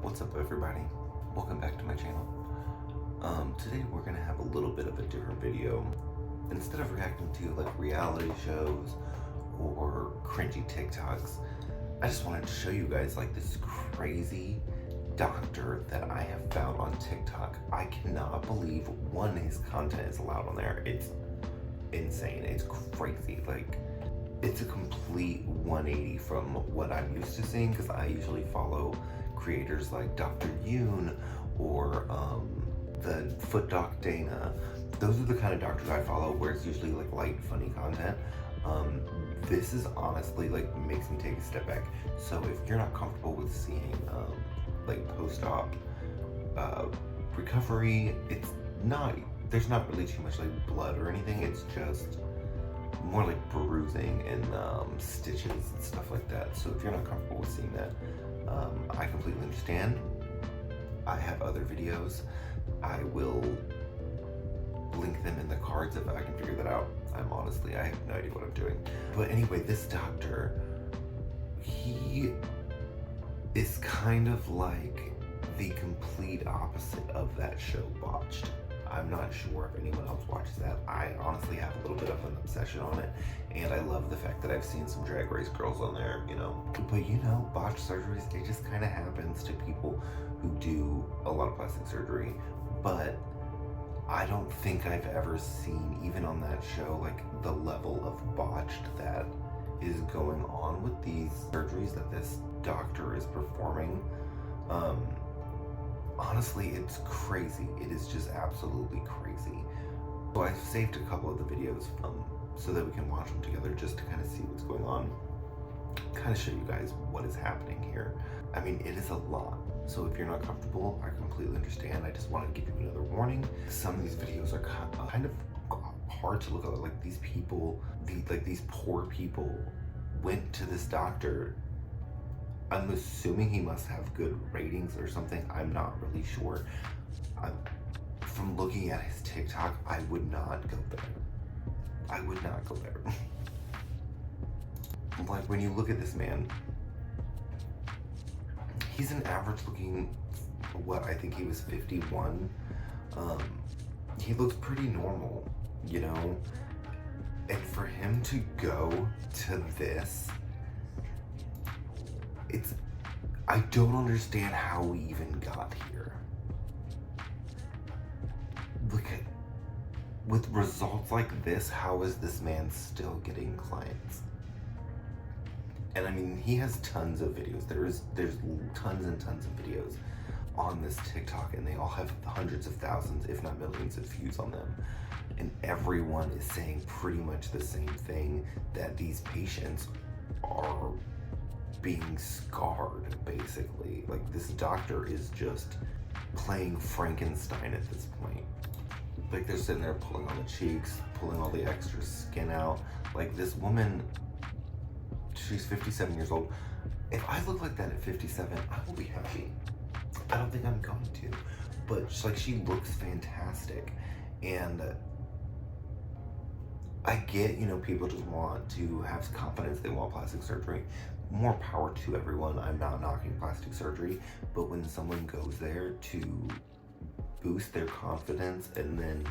What's up, everybody? Welcome back to my channel. Today we're gonna have a little bit of a different video. Instead of reacting to like reality shows or cringy TikToks, I just wanted to show you guys like this crazy doctor that I have found on TikTok. I cannot believe, one, his content is allowed on there. It's insane. It's crazy. Like, it's a complete 180 from what I'm used to seeing, because I usually follow creators like Dr. Yoon or the Foot Doc Dana. Those are the kind of doctors I follow, where it's usually like light, funny content. This is honestly like makes me take a step back. So if you're not comfortable with seeing like post-op recovery, there's not really too much like blood or anything. It's just more like bruising and stitches and stuff like that. So if you're not comfortable with seeing that, I completely understand. I have other videos. I will link them in the cards if I can figure that out. I have no idea what I'm doing. But anyway, this doctor, he is kind of like the complete opposite of that show Botched. I'm not sure if anyone else watches that. I honestly have a little bit of an obsession on it, and I love the fact that I've seen some Drag Race girls on there, you know. But you know, botched surgeries, it just kind of happens to people who do a lot of plastic surgery. But I don't think I've ever seen, even on that show, like the level of botched that is going on with these surgeries that this doctor is performing. Honestly, it's crazy. It is just absolutely crazy. So I've saved a couple of the videos so that we can watch them together, just to kind of see what's going on, kind of show you guys what is happening here. I mean, it is a lot. So if you're not comfortable, I completely understand. I just wanted to give you another warning. Some of these videos are kind of hard to look at. Like, these people, these poor people went to this doctor. I'm assuming he must have good ratings or something. I'm not really sure. From looking at his TikTok, I would not go there. I would not go there. Like, when you look at this man, he's an average looking, I think he was 51. He looks pretty normal, you know? And for him to go to this, I don't understand how we even got here. Look at, with results like this, how is this man still getting clients? And I mean, he has tons of videos. There's tons and tons of videos on this TikTok, and they all have hundreds of thousands, if not millions, of views on them. And everyone is saying pretty much the same thing, that these patients are being scarred, basically. Like, this doctor is just playing Frankenstein at this point. Like, they're sitting there pulling on the cheeks, pulling all the extra skin out. Like, this woman, she's 57 years old. If I look like that at 57, I will be happy. I don't think I'm going to, but she looks fantastic. And I get, you know, people just want to have confidence, they want plastic surgery. More power to everyone. I'm not knocking plastic surgery, but when someone goes there to boost their confidence and then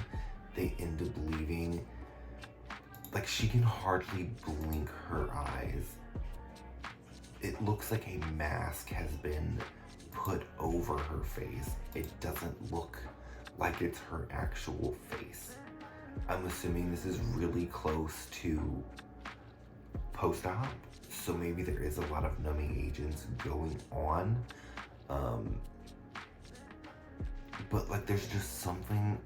they end up leaving, like, she can hardly blink her eyes. It looks like a mask has been put over her face. It doesn't look like it's her actual face. I'm assuming this is really close to post-op, so maybe there is a lot of numbing agents going on. But like, there's just something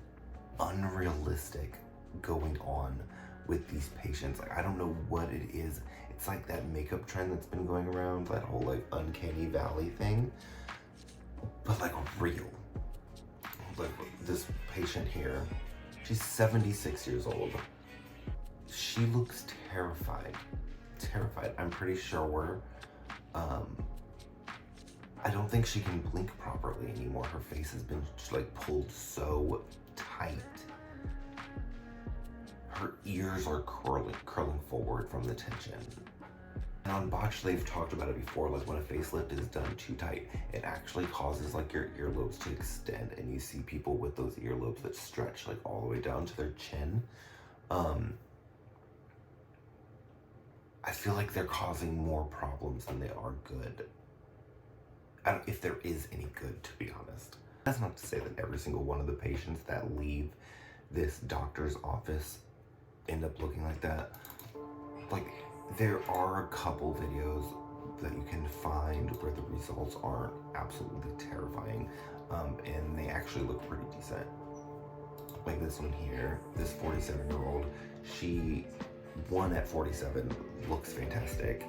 unrealistic going on with these patients. Like, I don't know what it is. It's like that makeup trend that's been going around, that whole like uncanny valley thing, but like real. Like, this patient here, she's 76 years old. She looks terrified. I'm pretty sure I don't think she can blink properly anymore. Her face has been like pulled so tight. Her ears are curling forward from the tension. And on Botch, they've talked about it before, like when a facelift is done too tight, it actually causes like your earlobes to extend, and you see people with those earlobes that stretch like all the way down to their chin. I feel like they're causing more problems than they are good. If there is any good, to be honest. That's not to say that every single one of the patients that leave this doctor's office end up looking like that. Like, there are a couple videos that you can find where the results aren't absolutely terrifying, and they actually look pretty decent. Like this one here, this 47-year-old, she won at 47, looks fantastic.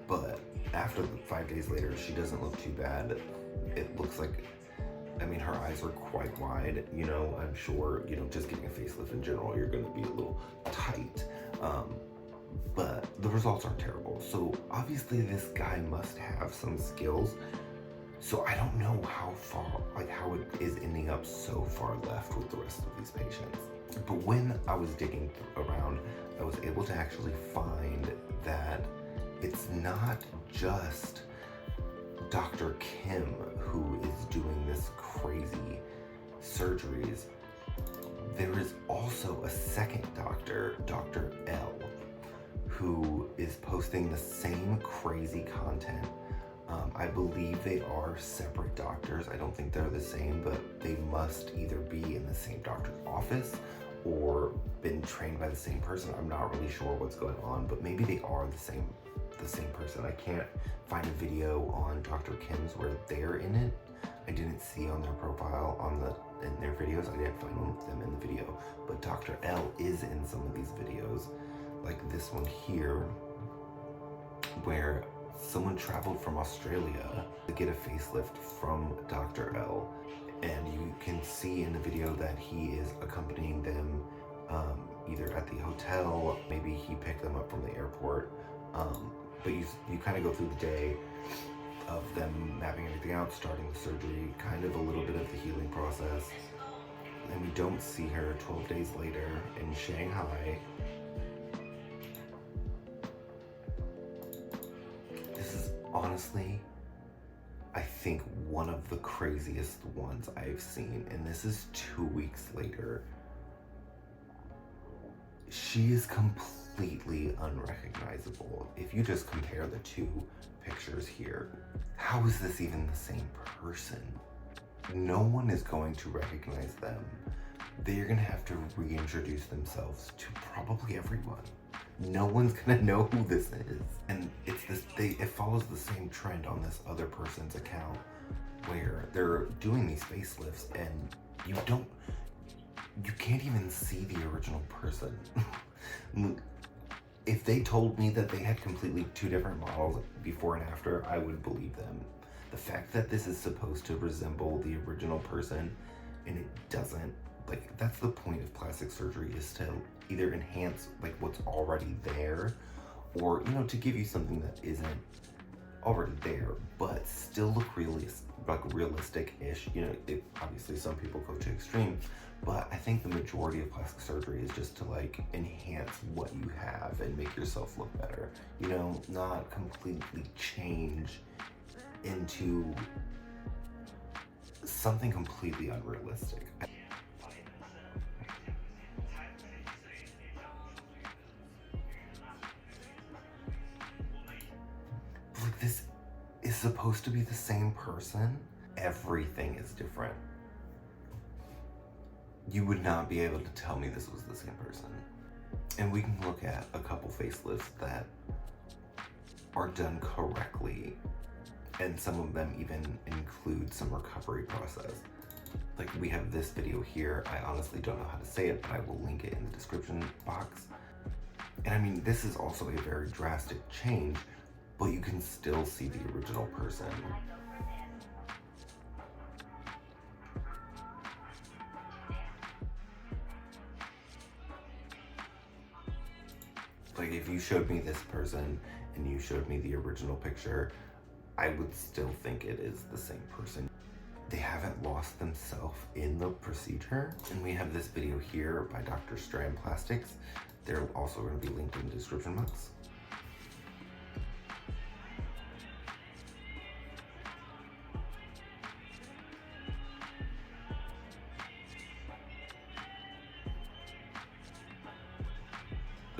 But after 5 days later, she doesn't look too bad. It looks like, I mean, her eyes are quite wide. You know, I'm sure, you know, just getting a facelift in general, you're going to be a little tight. But the results aren't terrible. So obviously this guy must have some skills. So I don't know how far, like how it is ending up so far left with the rest of these patients. But when I was digging around, I was able to actually find that it's not just Dr. Kim who is doing this crazy surgeries. There is also a second doctor, Dr. L, who is posting the same crazy content. I believe they are separate doctors. I don't think they're the same, but they must either be in the same doctor's office or been trained by the same person. I'm not really sure what's going on, but maybe they are the same person. I can't find a video on Dr. Kim's where they're in it. I didn't see on their profile in their videos. I didn't find one of them in the video, but Dr. L is in some of these videos, like this one here, where someone traveled from Australia to get a facelift from Dr. L, and you can see in the video that he is accompanying them either at the hotel, maybe he picked them up from the airport, but you kind of go through the day of them mapping everything out, starting the surgery, kind of a little bit of the healing process, and we don't see her 12 days later in Shanghai. This is honestly, I think, one of the craziest ones I've seen, and this is 2 weeks later. She is completely unrecognizable. If you just compare the two pictures here, how is this even the same person? No one is going to recognize them. They're gonna have to reintroduce themselves to probably everyone. No one's gonna know who this is. And it follows the same trend on this other person's account where they're doing these facelifts and you can't even see the original person. If they told me that they had completely two different models before and after, I would believe them. The fact that this is supposed to resemble the original person and it doesn't, like, that's the point of plastic surgery, is to either enhance like what's already there, or, you know, to give you something that isn't already there but still look realistic-ish. You know, obviously some people go to extremes, but I think the majority of plastic surgery is just to like enhance what you have and make yourself look better, you know, not completely change into something completely unrealistic. Like, this is supposed to be the same person. Everything is different. You would not be able to tell me this was the same person. And we can look at a couple facelifts that are done correctly, and some of them even include some recovery process. Like, we have this video here. I honestly don't know how to say it, but I will link it in the description box. And I mean, this is also a very drastic change, but you can still see the original person. Like, if you showed me this person and you showed me the original picture, I would still think it is the same person. They haven't lost themselves in the procedure. And we have this video here by Dr. Strand Plastics. They're also going to be linked in the description box.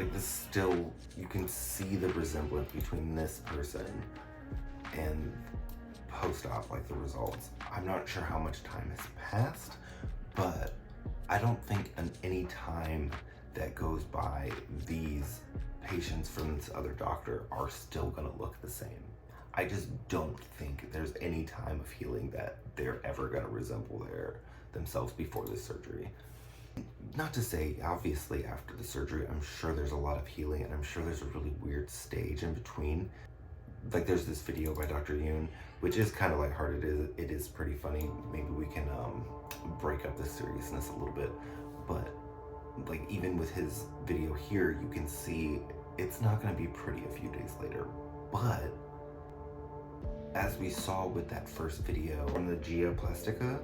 Like this still, you can see the resemblance between this person and post-op, like the results. I'm not sure how much time has passed, but I don't think any time that goes by, these patients from this other doctor are still gonna look the same. I just don't think there's any time of healing that they're ever gonna resemble themselves before this surgery. Not to say, obviously after the surgery, I'm sure there's a lot of healing, and I'm sure there's a really weird stage in between. Like there's this video by Dr. Yoon, which is kind of lighthearted. It is pretty funny. Maybe we can break up the seriousness a little bit. But like even with his video here, you can see it's not going to be pretty a few days later. But as we saw with that first video on the Plastica.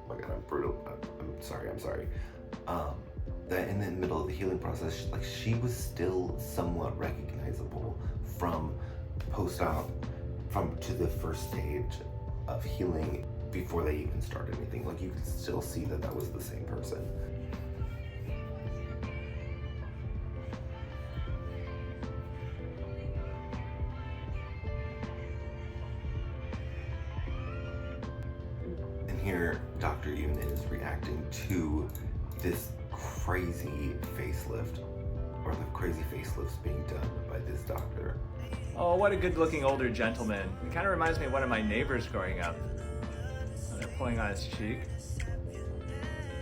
Oh my god, I'm brutal. I'm sorry. That in the middle of the healing process, like she was still somewhat recognizable from post-op, to the first stage of healing before they even started anything. Like you could still see that was the same person. And here, Dr. Yoon is reacting to this crazy facelift, or the crazy facelifts being done by this doctor. Oh, what a good-looking older gentleman. He kind of reminds me of one of my neighbors growing up. Oh, they're pulling on his cheek.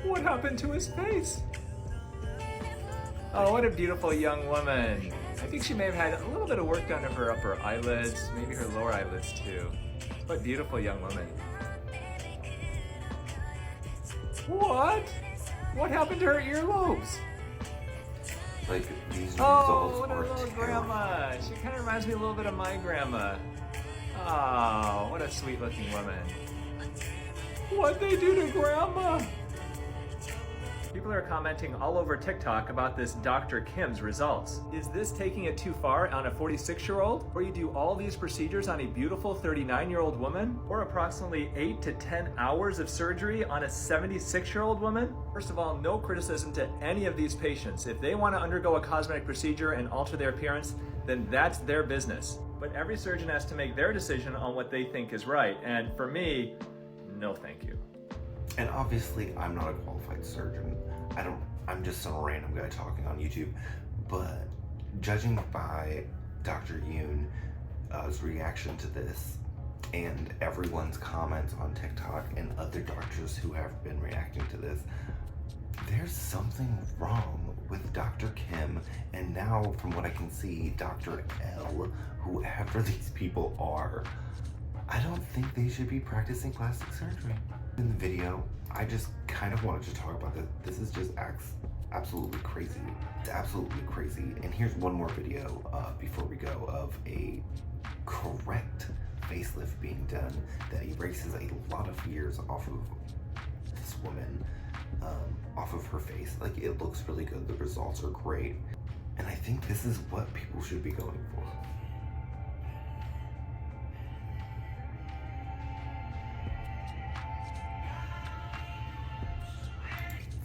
What happened to his face? Oh, what a beautiful young woman. I think she may have had a little bit of work done to her upper eyelids, maybe her lower eyelids too. What beautiful young woman. What? What happened to her earlobes? Like these results what a are little terrible. grandma. She kind of reminds me a little bit of my grandma. Oh, what a sweet looking woman. What'd they do to grandma? People are commenting all over TikTok about this Dr. Kim's results. Is this taking it too far on a 46-year-old? Or you do all these procedures on a beautiful 39-year-old woman? Or approximately 8 to 10 hours of surgery on a 76-year-old woman? First of all, no criticism to any of these patients. If they want to undergo a cosmetic procedure and alter their appearance, then that's their business. But every surgeon has to make their decision on what they think is right. And for me, no thank you. And obviously, I'm not a qualified surgeon. I'm just some random guy talking on YouTube. But judging by Dr. Yoon's reaction to this, and everyone's comments on TikTok, and other doctors who have been reacting to this, there's something wrong with Dr. Kim, and now, from what I can see, Dr. L, whoever these people are. I don't think they should be practicing plastic surgery. In the video, I just kind of wanted to talk about this. This is just absolutely crazy. It's absolutely crazy. And here's one more video before we go of a correct facelift being done that erases a lot of years off of this woman, off of her face. Like, it looks really good. The results are great. And I think this is what people should be going for.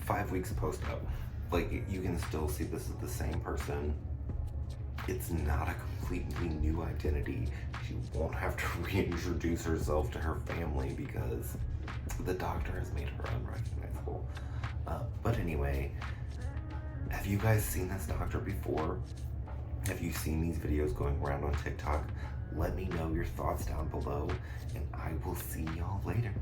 5 weeks post-op, like you can still see this is the same person. It's not a completely new identity. She won't have to reintroduce herself to her family because the doctor has made her unrecognizable. But anyway, have you guys seen this doctor before? Have you seen these videos going around on TikTok? Let me know your thoughts down below, and I will see y'all later.